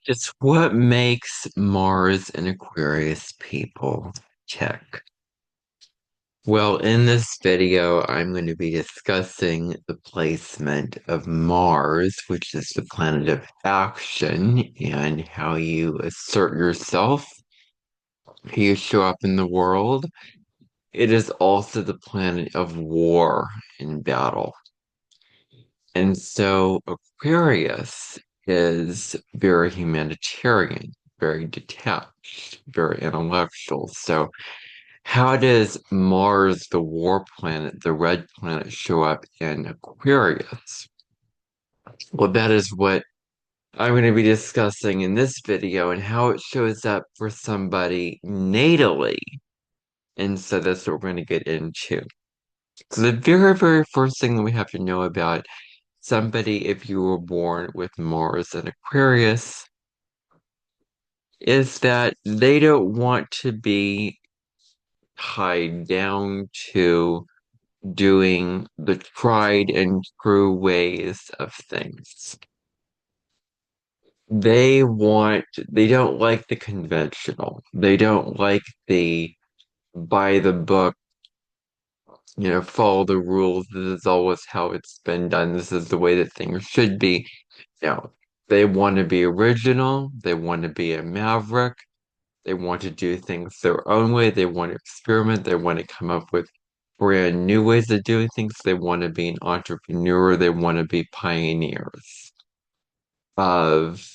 It's what makes Mars and Aquarius people tick. Well, in this video, I'm going to be discussing the placement of Mars, which is the planet of action, and how you assert yourself, how you show up in the world. It is also the planet of war and battle. And so Aquarius is very humanitarian, very detached, very intellectual. So how does Mars, the war planet, the red planet, show up in Aquarius? Well, that is what I'm going to be discussing in this video and how it shows up for somebody natally. And so that's what we're going to get into. So the very first thing that we have to know about somebody, if you were born with Mars and Aquarius, is that they don't want to be tied down to doing the tried and true ways of things. They don't like the conventional. They don't like the by the book, follow the rules. This is always how it's been done. This is the way that things should be. No, they want to be original. They want to be a maverick. They want to do things their own way. They want to experiment. They want to come up with brand new ways of doing things. They want to be an entrepreneur. They want to be pioneers of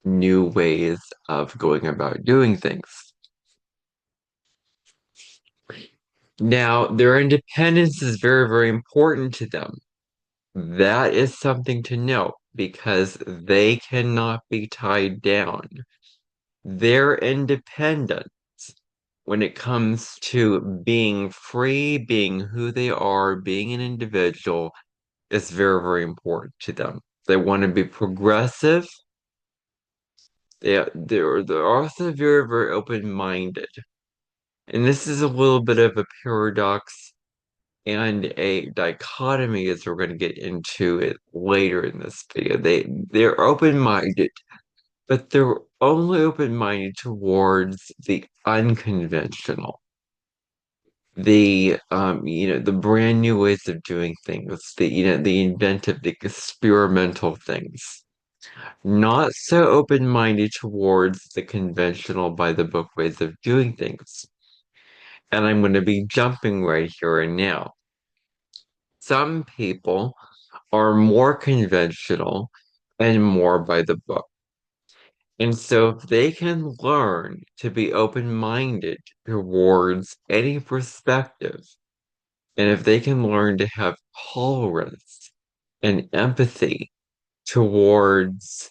new ways of going about doing things. Now, their independence is very important to them. That is something to note because they cannot be tied down. Their independence when it comes to being free, being who they are, being an individual, is very important to them. They want to be progressive. They're also very open-minded. And this is a little bit of a paradox and a dichotomy as we're going to get into it later in this video. They're open-minded, but they're only open-minded towards the unconventional. The brand new ways of doing things, the inventive, the experimental things. Not so open-minded towards the conventional by the book ways of doing things. And I'm going to be jumping right here and now. Some people are more conventional and more by the book. And so if they can learn to be open-minded towards any perspective, and if they can learn to have tolerance and empathy towards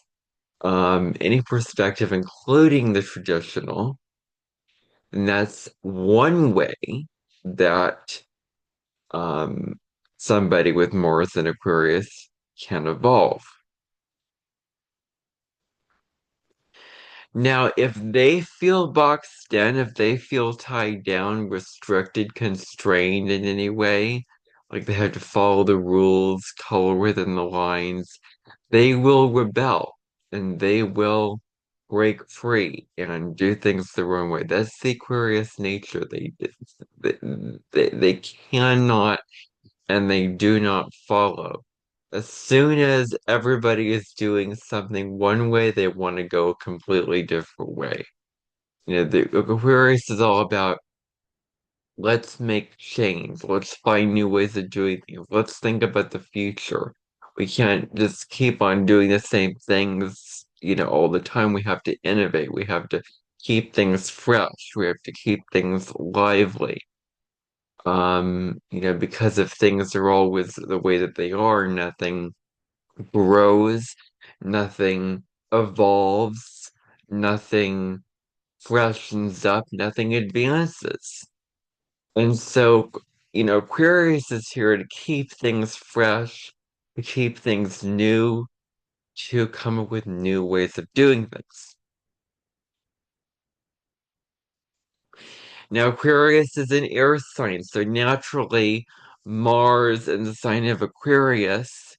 any perspective, including the traditional, then that's one way that um, somebody with Mars and Aquarius can evolve. Now, if they feel boxed in, if they feel tied down, restricted, constrained in any way, like they have to follow the rules, color within the lines, they will rebel and they will break free and do things their own way. That's the Aquarius nature. They cannot and they do not follow. As soon as everybody is doing something one way, they want to go a completely different way. The Aquarius is all about let's make change, let's find new ways of doing things, let's think about the future. We can't just keep on doing the same things, all the time. We have to innovate, we have to keep things fresh, we have to keep things lively. Because if things are always the way that they are, nothing grows, nothing evolves, nothing freshens up, nothing advances. And so, Aquarius is here to keep things fresh, to keep things new, to come up with new ways of doing things. Now, Aquarius is an air sign, so naturally, Mars in the sign of Aquarius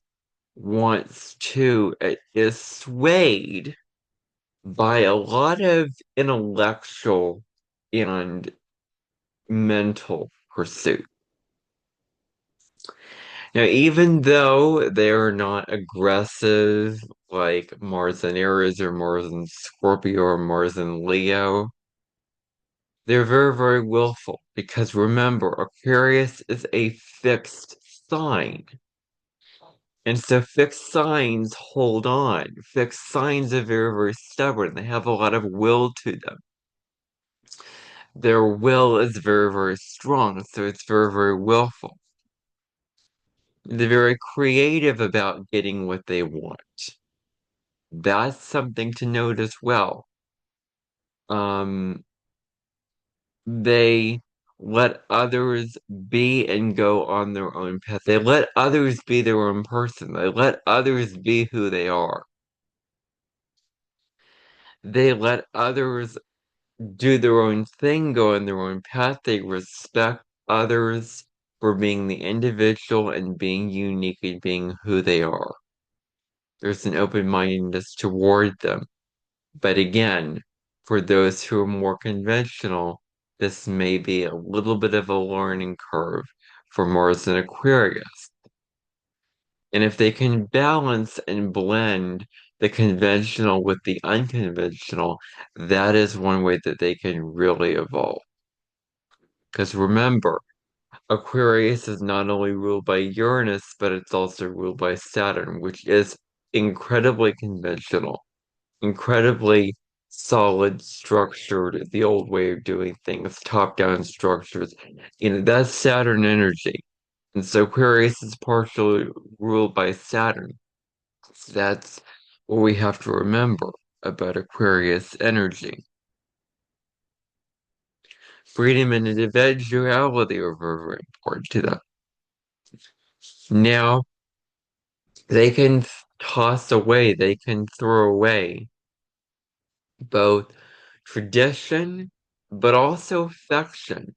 wants to, is swayed by a lot of intellectual and mental pursuit. Now, even though they're not aggressive like Mars and Aries or Mars and Scorpio or Mars and Leo, they're very, very willful because remember, Aquarius is a fixed sign. And so fixed signs hold on. Fixed signs are very, very stubborn. They have a lot of will to them. Their will is very, very strong, so it's very, very willful. They're very creative about getting what they want. That's something to note as well. Um, they let others be and go on their own path. They let others be their own person. They let others be who they are. They let others do their own thing, go on their own path. They respect others for being the individual and being unique and being who they are. There's an open-mindedness toward them. But again, for those who are more conventional, this may be a little bit of a learning curve for Mars and Aquarius. And if they can balance and blend the conventional with the unconventional, that is one way that they can really evolve. Because remember, Aquarius is not only ruled by Uranus, but it's also ruled by Saturn, which is incredibly conventional, incredibly solid, structured, the old way of doing things, top-down structures. That's Saturn energy. And so Aquarius is partially ruled by Saturn. So that's what we have to remember about Aquarius energy. Freedom and individuality are very, very important to them. Now, they can toss away, they can throw away both tradition, but also affection.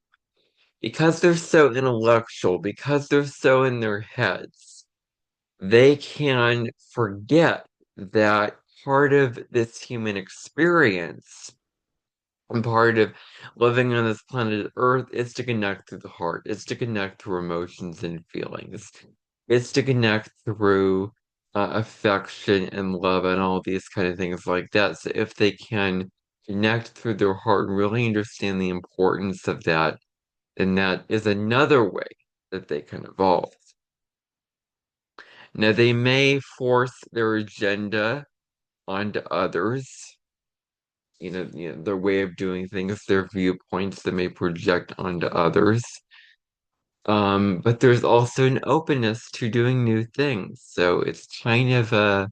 Because they're so intellectual, because they're so in their heads, they can forget that part of this human experience and part of living on this planet Earth is to connect through the heart, it's to connect through emotions and feelings, it's to connect through affection and love and all these kind of things like that. So if they can connect through their heart and really understand the importance of that, then that is another way that they can evolve. Now, they may force their agenda onto others, their way of doing things, their viewpoints that may project onto others. But there's also an openness to doing new things. So it's kind of a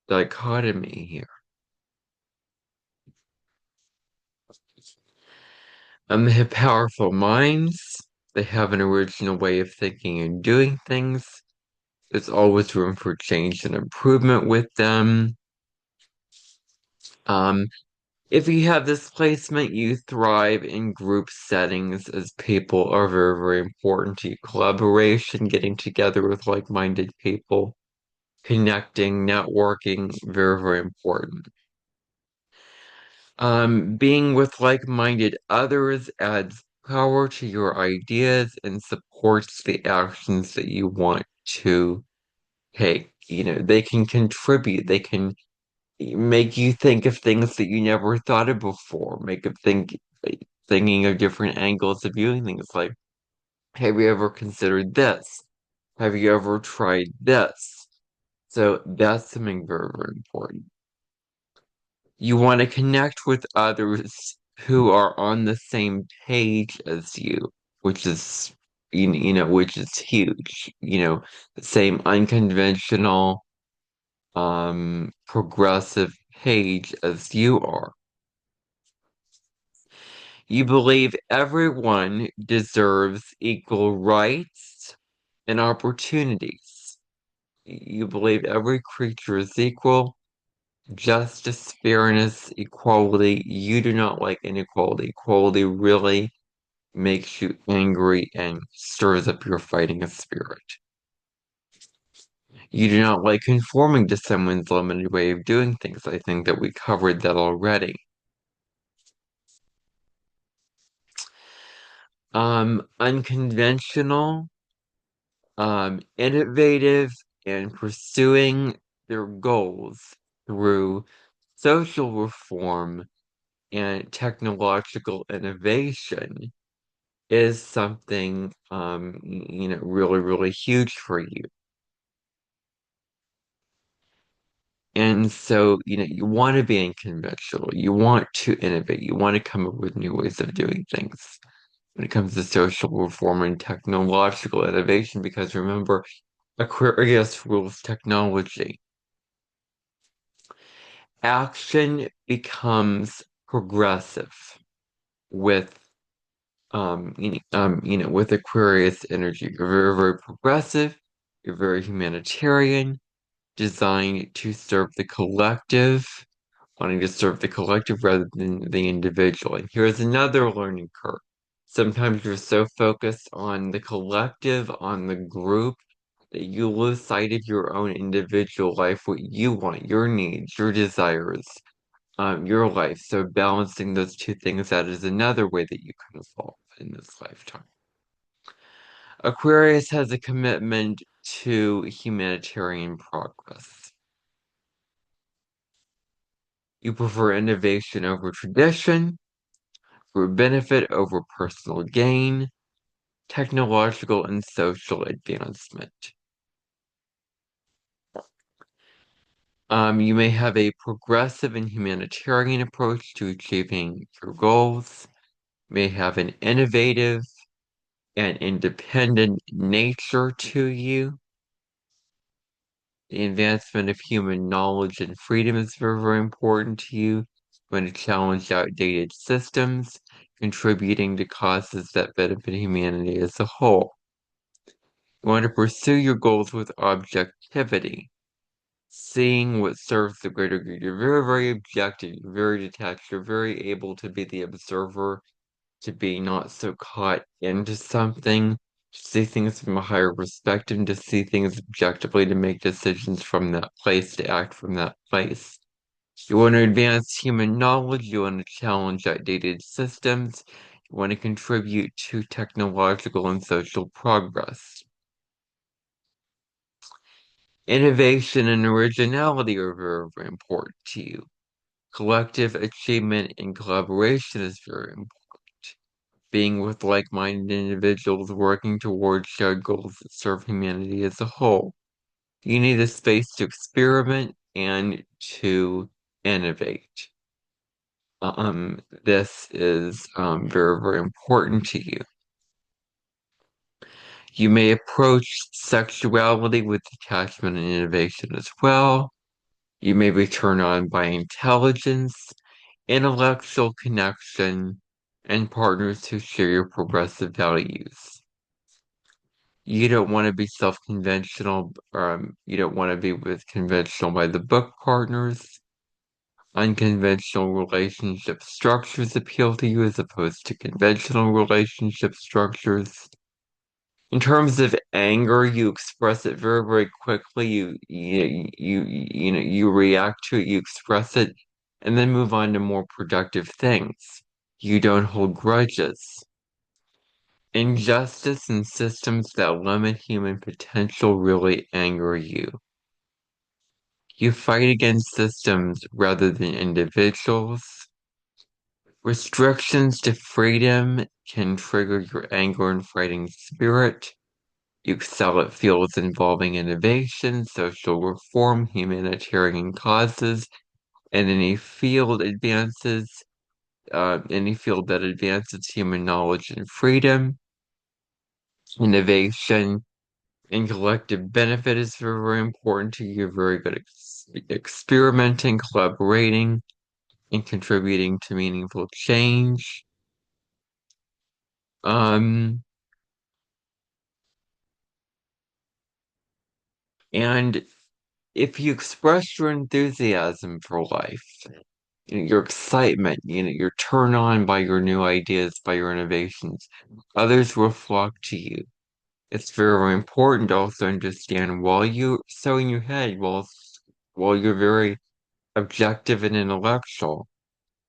dichotomy here. They have powerful minds. They have an original way of thinking and doing things. There's always room for change and improvement with them. Um, if you have this placement, you thrive in group settings as people are very, very important to you. Collaboration, getting together with like-minded people, connecting, networking, very, very important. Being with like-minded others adds power to your ideas and supports the actions that you want to take. They can contribute, they can make you think of things that you never thought of before, make you thinking of different angles of viewing things like, have you ever considered this? Have you ever tried this? So that's something very, very important. You want to connect with others who are on the same page as you, which is, which is huge. The same unconventional, progressive page as you are. You believe everyone deserves equal rights and opportunities. You believe every creature is equal, justice, fairness, equality. You do not like inequality. Equality really makes you angry and stirs up your fighting spirit. You do not like conforming to someone's limited way of doing things. I think that we covered that already. Unconventional, innovative, and pursuing their goals through social reform and technological innovation is something, really, really huge for you. And so, you want to be unconventional. You want to innovate. You want to come up with new ways of doing things when it comes to social reform and technological innovation, because remember, Aquarius rules technology. Action becomes progressive with with Aquarius energy. You're very, very progressive, you're very humanitarian, designed to serve the collective, wanting to serve the collective rather than the individual. And here's another learning curve. Sometimes you're so focused on the collective, on the group, that you lose sight of your own individual life, what you want, your needs, your desires, your life. So balancing those two things out is another way that you can evolve in this lifetime. Aquarius has a commitment to humanitarian progress. You prefer innovation over tradition, for benefit over personal gain, technological and social advancement. You may have a progressive and humanitarian approach to achieving your goals, may have an innovative and independent nature to you. The advancement of human knowledge and freedom is very, very important to you. When to challenge outdated systems, contributing to causes that benefit humanity as a whole. You want to pursue your goals with objectivity, seeing what serves the greater good. You're very, very objective, you're very detached, you're very able to be the observer, to be not so caught into something, to see things from a higher perspective, to see things objectively, to make decisions from that place, to act from that place. You want to advance human knowledge, you want to challenge outdated systems, you want to contribute to technological and social progress. Innovation and originality are very, very important to you. Collective achievement and collaboration is very important. Being with like-minded individuals working towards shared goals that serve humanity as a whole. You need a space to experiment and to innovate. This is very, very important to you. You may approach sexuality with detachment and innovation as well. You may be turned on by intelligence, intellectual connection, and partners who share your progressive values. You don't want to be self-conventional, you don't want to be with conventional by the book partners. Unconventional relationship structures appeal to you as opposed to conventional relationship structures. In terms of anger, you express it very, very quickly. You react to it, you express it, and then move on to more productive things. You don't hold grudges. Injustice and systems that limit human potential really anger you. You fight against systems rather than individuals. Restrictions to freedom can trigger your anger and fighting spirit. You excel at fields involving innovation, social reform, humanitarian causes, and any field that advances human knowledge and freedom. Innovation and collective benefit is very, very important to you. You're very good at experimenting, collaborating, and contributing to meaningful change. Um, and if you express your enthusiasm for life, your excitement, you're turned on by your new ideas, by your innovations, others will flock to you. It's very, very important to also understand while you so in your head, while you're very objective and intellectual,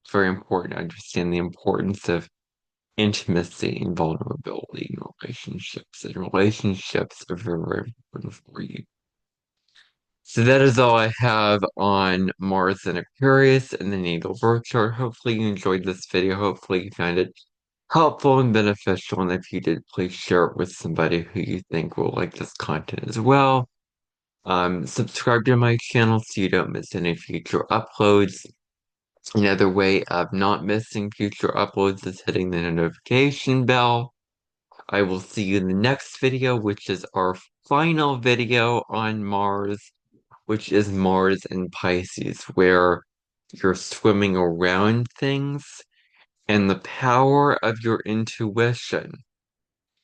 it's very important to understand the importance of intimacy and vulnerability in relationships. And relationships are very, very important for you. So that is all I have on Mars and Aquarius and the natal birth chart. Hopefully you enjoyed this video. Hopefully you found it helpful and beneficial. And if you did, please share it with somebody who you think will like this content as well. Subscribe to my channel so you don't miss any future uploads. Another way of not missing future uploads is hitting the notification bell. I will see you in the next video, which is our final video on Mars, which is Mars in Pisces, where you're swimming around things and the power of your intuition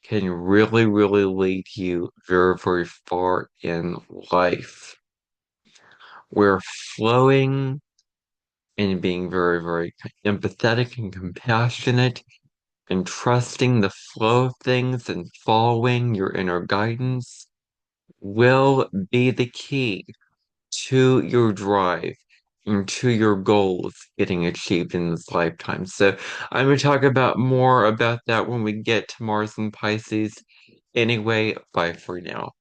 can really, really lead you very, very far in life. We're flowing and being very, very empathetic and compassionate and trusting the flow of things and following your inner guidance will be the key to your drive and to your goals getting achieved in this lifetime. So I'm going to talk about more about that when we get to Mars and Pisces. Anyway, bye for now.